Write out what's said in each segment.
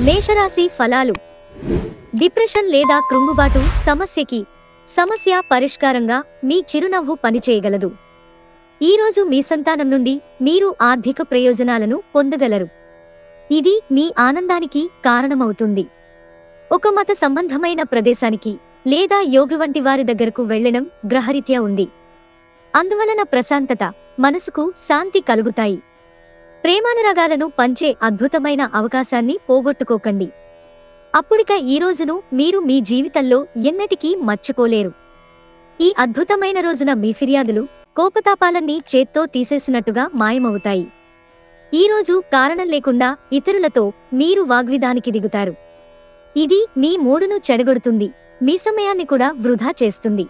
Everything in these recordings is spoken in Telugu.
మేషరాశి ఫలాలు. డిప్రెషన్ లేదా కృంగుబాటు సమస్య పరిష్కారంగా మీ చిరునవ్వు పనిచేయగలదు. ఈరోజు మీ సంతానం నుండి మీరు ఆర్థిక ప్రయోజనాలను పొందగలరు. ఇది మీ ఆనందానికి కారణమవుతుంది. ఒక మత సంబంధమైన ప్రదేశానికి లేదా యోగి వంటి వారి దగ్గరకు వెళ్లడం గ్రహరీత్యా ఉంది. అందువలన ప్రశాంతత, మనసుకు శాంతి కలుగుతాయి. ప్రేమానురాగాలను పంచే అద్భుతమైన అవకాశాన్ని పోగొట్టుకోకండి. అప్పుడిక ఈ రోజును మీరు మీ జీవితంలో ఎన్నటికీ మర్చిపోలేరు. ఈ అద్భుతమైన రోజున మీ ఫిర్యాదులు, కోపతాపాలన్నీ చేత్తో తీసేసినట్టుగా మాయమవుతాయి. ఈరోజు కారణం లేకుండా ఇతరులతో మీరు వాగ్విదానికి దిగుతారు. ఇది మీ మూడును చెడగొడుతుంది, మీ సమయాన్ని కూడా వృధా చేస్తుంది.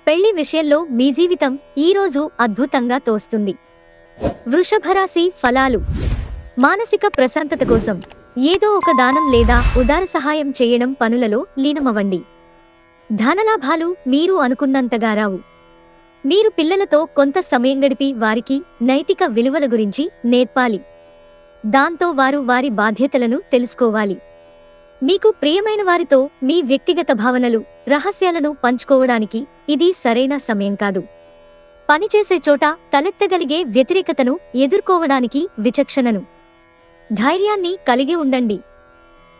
పెళ్లి విషయంలో మీ జీవితం ఈరోజు అద్భుతంగా తోస్తుంది. వృషభరాశి ఫలాలు. మానసిక ప్రశాంతత కోసం ఏదో ఒక దానం లేదా ఉదార సహాయం చేయడం పనులలో లీనమవ్వండి. ధనలాభాలు మీరు అనుకున్నంతగా రావు. మీరు పిల్లలతో కొంత సమయం గడిపి వారికి నైతిక విలువల గురించి నేర్పాలి. దాంతో వారు వారి బాధ్యతలను తెలుసుకోవాలి. మీకు ప్రియమైన వారితో మీ వ్యక్తిగత భావనలు, రహస్యాలను పంచుకోవడానికి ఇది సరైన సమయం కాదు. పనిచేసే చోట తలెత్తగలిగే వ్యతిరేకతను ఎదుర్కోవడానికి విచక్షణను, ధైర్యాన్ని కలిగి ఉండండి.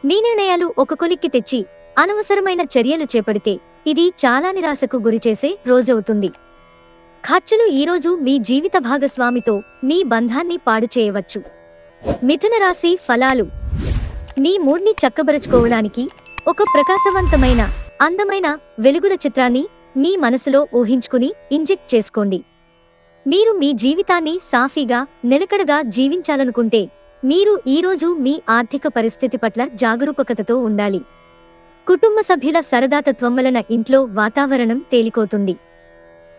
మీ నిర్ణయాలు ఒక కొలిక్కి తెచ్చి అనవసరమైన చర్యలు చేపడితే ఇది చాలా నిరాశకు గురిచేసే రోజవుతుంది. ఖర్చులు ఈరోజు మీ జీవిత భాగస్వామితో మీ బంధాన్ని పాడు చేయవచ్చు. మిథున రాశి ఫలాలు. మీ మూడ్ని చక్కబరుచుకోవడానికి ఒక ప్రకాశవంతమైన, అందమైన వెలుగుల చిత్రాన్ని మీ మనసులో ఊహించుకుని ఇంజెక్ట్ చేసుకోండి. మీరు మీ జీవితాన్ని సాఫీగా, నిలకడగా జీవించాలనుకుంటే మీరు ఈరోజు మీ ఆర్థిక పరిస్థితి పట్ల జాగరూకతతో ఉండాలి. కుటుంబ సభ్యుల సరదాతత్వం వలన ఇంట్లో వాతావరణం తేలికవుతుంది.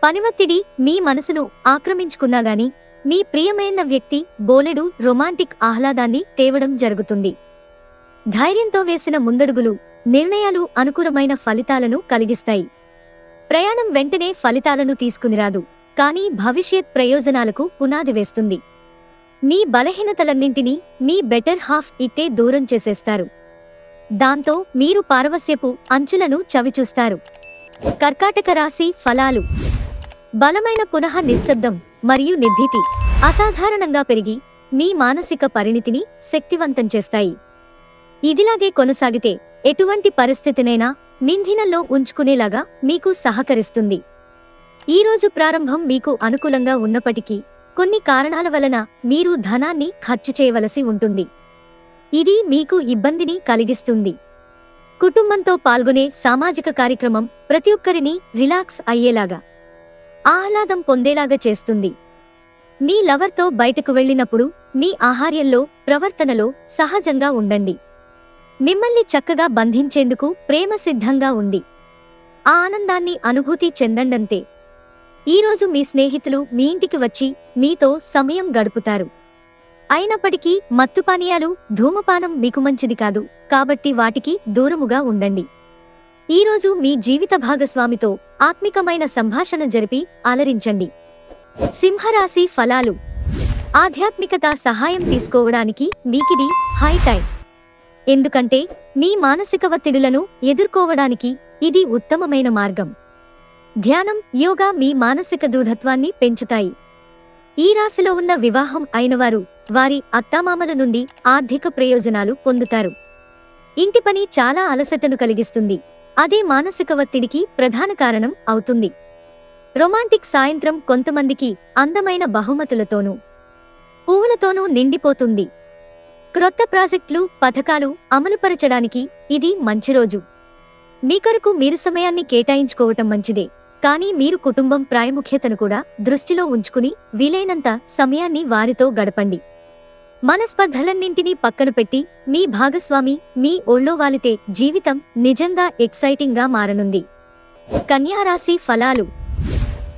పనివత్తిడి మీ మనసును ఆక్రమించుకున్నాగాని మీ ప్రియమైన వ్యక్తి బోలెడు రొమాంటిక్ ఆహ్లాదాన్ని తేవడం జరుగుతుంది. ధైర్యంతో వేసిన ముందడుగులు, నిర్ణయాలు అనుకూలమైన ఫలితాలను కలిగిస్తాయి. ప్రయాణం వెంటనే ఫలితాలను తీసుకునిరాదు, కానీ భవిష్యత్ ప్రయోజనాలకు పునాది వేస్తుంది. మీ బలహీనతలన్నింటినీ మీ బెటర్ హాఫ్ ఇట్టే దూరం చేసేస్తారు. దాంతో మీరు పారవస్యపు అంచులను చవిచూస్తారు. కర్కాటక రాశి ఫలాలు. బలమైన పునః నిశ్శబ్దం మరియు నిర్భీతి అసాధారణంగా పెరిగి మీ మానసిక పరిణితిని శక్తివంతం చేస్తాయి. ఇదిలాగే కొనసాగితే ఎటువంటి పరిస్థితినైనా నింధినంలో ఉంచుకునేలాగా మీకు సహకరిస్తుంది. ఈరోజు ప్రారంభం మీకు అనుకూలంగా ఉన్నప్పటికీ కొన్ని కారణాల వలన మీరు ధనాన్ని ఖర్చు చేయవలసి ఉంటుంది. ఇది మీకు ఇబ్బందిని కలిగిస్తుంది. కుటుంబంతో పాల్గొనే సామాజిక కార్యక్రమం ప్రతి ఒక్కరిని రిలాక్స్ అయ్యేలాగా, ఆహ్లాదం పొందేలాగా చేస్తుంది. మీ లవర్తో బయటకు వెళ్ళినప్పుడు మీ ఆహార్యంలో, ప్రవర్తనలో సహజంగా ఉండండి. మిమ్మల్ని చక్కగా బంధించేందుకు ప్రేమ సిద్ధంగా ఉంది. ఆ ఆనందాన్ని అనుభూతి చెందండంతే. ఈరోజు మీ స్నేహితులు మీ ఇంటికి వచ్చి మీతో సమయం గడుపుతారు. అయినప్పటికీ మత్తుపానీయాలు, ధూమపానం మీకు మంచిది కాదు, కాబట్టి వాటికి దూరముగా ఉండండి. ఈరోజు మీ జీవిత భాగస్వామితో ఆత్మికమైన సంభాషణ జరిపి అలరించండి. సింహరాశి ఫలాలు. ఆధ్యాత్మికత సహాయం తీసుకోవడానికి మీకిది హై టైం. ఎందుకంటే మీ మానసిక ఒత్తిడులను ఎదుర్కోవడానికి ఇది ఉత్తమమైన మార్గం. ధ్యానం, యోగా మీ మానసిక దృఢత్వాన్ని పెంచుతాయి. ఈ రాశిలో ఉన్న వివాహం అయినవారు వారి అత్తామామల నుండి ఆర్థిక ప్రయోజనాలు పొందుతారు. ఇంటి పని చాలా అలసటను కలిగిస్తుంది. అదే మానసిక ఒత్తిడికి ప్రధాన కారణం అవుతుంది. రొమాంటిక్ సాయంత్రం కొంతమందికి అందమైన బహుమతులతోనూ, పువ్వులతోనూ నిండిపోతుంది. క్రొత్త ప్రాజెక్టులు, పథకాలు అమలుపరచడానికి ఇది మంచి రోజు. మీ కొరకు మీరు సమయాన్ని కేటాయించుకోవటం మంచిదే, కానీ మీరు కుటుంబం ప్రాముఖ్యతను కూడా దృష్టిలో ఉంచుకుని వీలైనంత సమయాన్ని వారితో గడపండి. మనస్పర్ధలన్నింటినీ పక్కన పెట్టి మీ భాగస్వామి మీ ఒళ్ళో వాలితే జీవితం నిజంగా ఎక్సైటింగ్గా మారనుంది. కన్యారాశి ఫలాలు.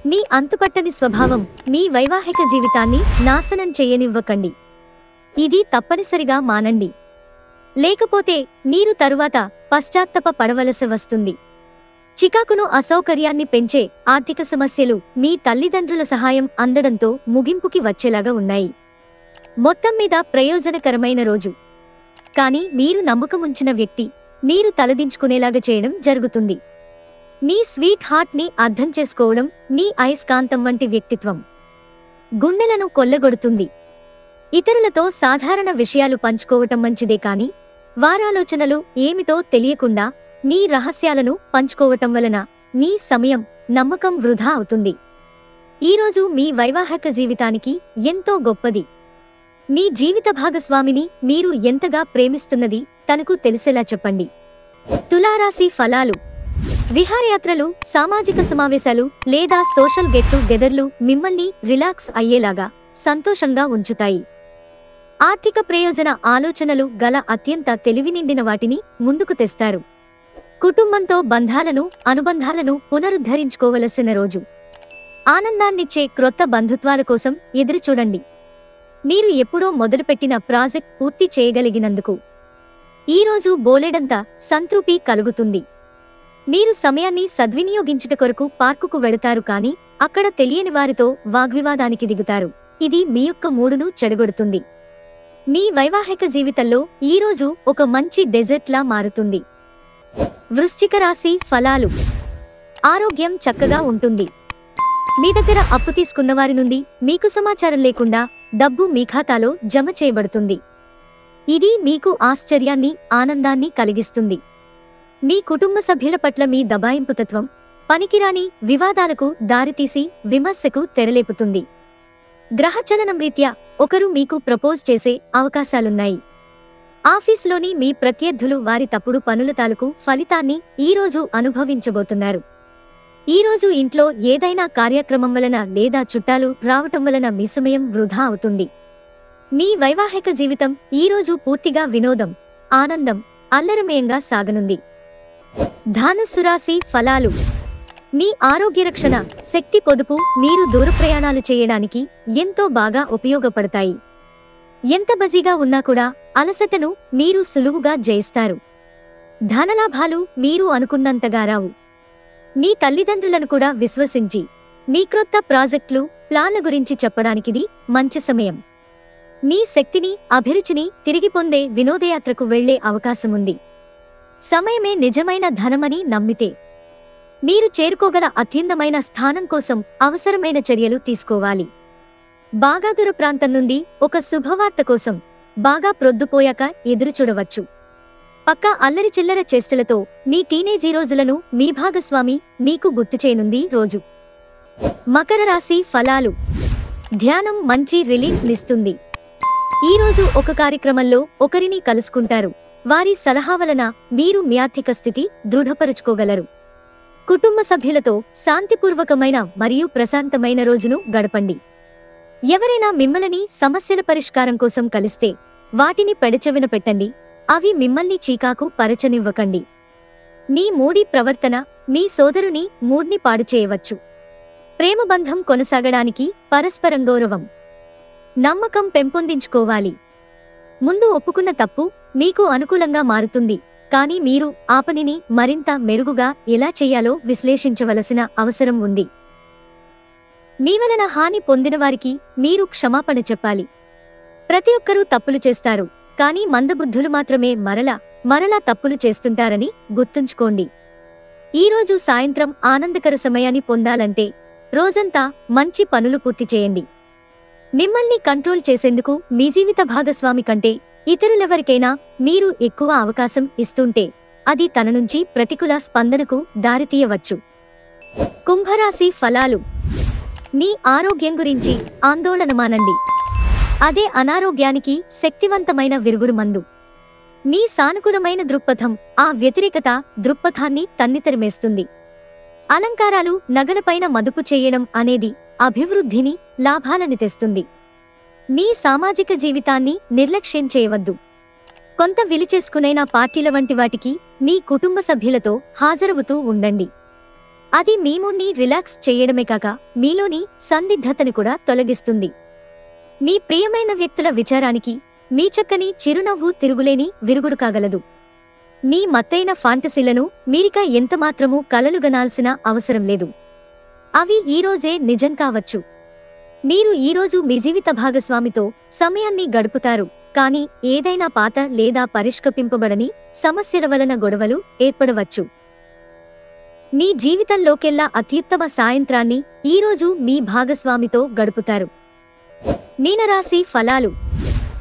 మీ అంతుపట్టని స్వభావం మీ వైవాహిక జీవితాన్ని నాశనం చేయనివ్వకండి. ఇది తప్పనిసరిగా మానండి. లేకపోతే మీరు తరువాత పశ్చాత్తాప పడవలసి వస్తుంది. చికాకును, అసౌకర్యాన్ని పెంచే ఆర్థిక సమస్యలు మీ తల్లిదండ్రుల సహాయం అందడంతో ముగింపుకి వచ్చేలాగా ఉన్నాయి. మొత్తం మీద ప్రయోజనకరమైన రోజు. కానీ మీరు నమ్మకముంచిన వ్యక్తి మీరు తలదించుకునేలాగా చేయడం జరుగుతుంది. నీ స్వీట్ హార్ట్ ని అర్థం చేసుకోవడం నీ అయస్కాంతం వంటి వ్యక్తిత్వం గుండెలను కొల్లగొడుతుంది. ఇతరులతో సాధారణ విషయాలు పంచుకోవటం మంచిదే, కానీ వారాలోచనలు ఏమిటో తెలియకుండా నీ రహస్యాలను పంచుకోవటం వలన నీ సమయం, నమ్మకం వృధా అవుతుంది. ఈరోజు మీ వైవాహిక జీవితానికి ఎంతో గొప్పది. మీ జీవిత భాగస్వామిని మీరు ఎంతగా ప్రేమిస్తున్నది తనకు తెలిసేలా చెప్పండి. తులారాశి ఫలాలు. విహారయాత్రలు, సామాజిక సమావేశాలు లేదా సోషల్ గెట్ టుగెదర్లు మిమ్మల్ని రిలాక్స్ అయ్యేలాగా, సంతోషంగా ఉంచుతాయి. ఆర్థిక ప్రయోజన ఆలోచనలు గల అత్యంత తెలివినిండిన వాటిని ముందుకు తెస్తారు. కుటుంబంతో అనుబంధాలను పునరుద్ధరించుకోవలసిన రోజు. ఆనందాన్నిచ్చే క్రొత్త బంధుత్వాల కోసం ఎదురుచూడండి. మీరు ఎప్పుడో మొదలుపెట్టిన ప్రాజెక్ట్ పూర్తి చేయగలిగినందుకు ఈరోజు బోలెడంత సంతృప్తి కలుగుతుంది. మీరు సమయాన్ని సద్వినియోగించుట కొరకు పార్కుకు వెళతారు, కానీ అక్కడ తెలియని వారితో వాగ్వివాదానికి దిగుతారు. ఇది మీ యొక్క మూడును చెడగొడుతుంది. మీ వైవాహిక జీవితంలో ఈరోజు ఒక మంచి డెజర్ట్లా మారుతుంది. వృశ్చిక రాశి ఫలాలు. ఆరోగ్యం చక్కగా ఉంటుంది. మీ దగ్గర అప్పు తీసుకున్నవారి నుండి మీకు సమాచారం లేకుండా డబ్బు మీ ఖాతాలో జమ చేయబడుతుంది. ఇది మీకు ఆశ్చర్యాన్ని, ఆనందాన్ని కలిగిస్తుంది. మీ కుటుంబ సభ్యుల పట్ల మీ దబాయింపుతత్వం పనికిరాని వివాదాలకు దారితీసి విమర్శకు తెరలేపుతుంది. గ్రహచలనం రీత్యా ఒకరు మీకు ప్రపోజ్ చేసే అవకాశాలున్నాయి. ఆఫీసులోని మీ ప్రత్యర్థులు వారి తప్పుడు పనుల తాలూకు ఫలితాన్ని ఈరోజు అనుభవించబోతున్నారు. ఈరోజు ఇంట్లో ఏదైనా కార్యక్రమం వలన లేదా చుట్టాలు రావటం వలన మీ సమయం వృధా అవుతుంది. మీ వైవాహిక జీవితం ఈరోజు పూర్తిగా వినోదం, ఆనందం, అల్లరమయంగా సాగనుంది. ధనుస్సు రాశి ఫలాలు. మీ ఆరోగ్యరక్షణ, శక్తి పొదుపు మీరు దూర ప్రయాణాలు చేయడానికి ఎంతో బాగా ఉపయోగపడతాయి. ఎంత బిజీగా ఉన్నా కూడా అలసటను మీరు సులువుగా జయిస్తారు. ధనలాభాలు మీరు అనుకున్నంతగా రావు. మీ తల్లిదండ్రులను కూడా విశ్వసించి మీ క్రొత్త ప్రాజెక్టులు, ప్లాన్ల గురించి చెప్పడానికిది మంచి సమయం. మీ శక్తిని, అభిరుచిని తిరిగి పొందే వినోదయాత్రకు వెళ్లే అవకాశముంది. సమయమే నిజమైన ధనమని నమ్మితే మీరు చేరుకోగల అత్యంతమైన స్థానం కోసం అవసరమైన చర్యలు తీసుకోవాలి. బాగా దూర ప్రాంతం నుండి ఒక శుభవార్త కోసం బాగా ప్రొద్దుపోయాక ఎదురుచూడవచ్చు. పక్క అల్లరి చిల్లర చేష్టలతో మీ టీనేజీ రోజులను మీ భాగస్వామి మీకు గుర్తు చేయనుంది రోజు. మకర రాశి ఫలాలు. ధ్యానం మంచి రిలీఫ్ నిస్తుంది. ఈరోజు ఒక కార్యక్రమంలో ఒకరిని కలుసుకుంటారు. వారి సలహా వలన మీరు మీ ఆర్థిక స్థితి దృఢపరుచుకోగలరు. కుటుంబ సభ్యులతో శాంతిపూర్వకమైన మరియు ప్రశాంతమైన రోజును గడపండి. ఎవరైనా మిమ్మల్ని సమస్యల పరిష్కారం కోసం కలిస్తే వాటిని పెడచెవిన పెట్టండి. అవి మిమ్మల్ని చీకాకు పరచనివ్వకండి. మీ మూడి ప్రవర్తన మీ సోదరుని మూడ్ని పాడు చేయవచ్చు. ప్రేమబంధం కొనసాగడానికి పరస్పరం గౌరవం, నమ్మకం పెంపొందించుకోవాలి. ముందు ఒప్పుకున్న తప్పు మీకు అనుకూలంగా మారుతుంది, కానీ మీరు ఆ పనిని మరింత మెరుగుగా ఎలా చేయాలో విశ్లేషించవలసిన అవసరం ఉంది. మీ వలన హాని పొందినవారికి మీరు క్షమాపణ చెప్పాలి. ప్రతి ఒక్కరూ తప్పులు చేస్తారు, కానీ మందబుద్ధులు మాత్రమే మరలా తప్పులు చేస్తుంటారని గుర్తుంచుకోండి. ఈరోజు సాయంత్రం ఆనందకర సమయాన్ని పొందాలంటే రోజంతా మంచి పనులు పూర్తి చేయండి. మిమ్మల్ని కంట్రోల్ చేసేందుకు మీ జీవిత భాగస్వామి కంటే ఇతరులెవరికైనా మీరు ఎక్కువ అవకాశం ఇస్తుంటే అది తన నుంచి ప్రతికూల స్పందనకు దారితీయవచ్చు. కుంభరాశి ఫలాలు. మీ ఆరోగ్యం గురించి ఆందోళన మానండి. అదే అనారోగ్యానికి శక్తివంతమైన విరుగుడు మందు. మీ సానుకూలమైన దృక్పథం ఆ వ్యతిరేకత దృక్పథాన్ని తన్నితరిమేస్తుంది. అలంకారాలు, నగలపైన మదుపు చేయడం అనేది అభివృద్ధిని, లాభాలను తెస్తుంది. మీ సామాజిక జీవితాన్ని నిర్లక్ష్యం చేయవద్దు. కొంత విలుచేసుకునైన పార్టీల వంటి వాటికి మీ కుటుంబ సభ్యులతో హాజరవుతూ ఉండండి. అది మీ మూడ్ని రిలాక్స్ చేయడమే కాక మీలోని సందిగ్ధతను కూడా తొలగిస్తుంది. మీ ప్రియమైన వ్యక్తుల విచారానికి మీ చక్కని చిరునవ్వు తిరుగులేని విరుగుడు కాగలదు. మీ మత్తైన ఫాంటసీలను మీరిక ఎంతమాత్రమూ కలలుగనాల్సిన అవసరం లేదు. అవి ఈరోజే నిజం కావచ్చు. మీరు ఈరోజు మీ జీవిత భాగస్వామితో సమయాన్ని గడుపుతారు, కానీ ఏదైనా పాత లేదా పరిష్కరింపబడని సమస్యల వలన గొడవలు ఏర్పడవచ్చు. మీ జీవితంలోకెల్లా అత్యుత్తమ సాయంత్రాన్ని ఈరోజు మీ భాగస్వామితో గడుపుతారు. మీనరాశి ఫలాలు.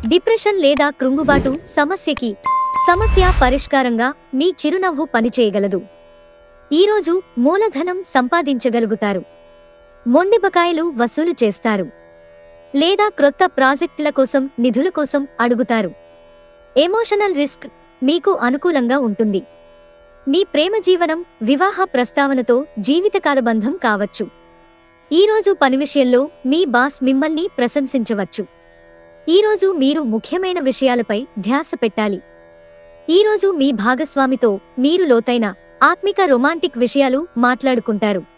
డిప్రెషన్ లేదా కృంగుబాటు సమస్య పరిష్కారంగా మీ చిరునవ్వు పనిచేయగలదు. ఈరోజు మూలధనం సంపాదించగలుగుతారు. మొండి బకాయిలు వసూలు చేస్తారు లేదా క్రొత్త ప్రాజెక్టుల కోసం నిధుల కోసం అడుగుతారు. ఎమోషనల్ రిస్క్ మీకు అనుకూలంగా ఉంటుంది. మీ ప్రేమ జీవనం వివాహ ప్రస్తావనతో జీవితకాల బంధం కావచ్చు. ఈరోజు పని విషయంలో మీ బాస్ మిమ్మల్ని ప్రశంసించవచ్చు. ఈరోజు మీరు ముఖ్యమైన విషయాలపై ధ్యాస పెట్టాలి. ఈరోజు మీ భాగస్వామితో మీరు లోతైన ఆత్మిక రొమాంటిక్ విషయాలు మాట్లాడుకుంటారు.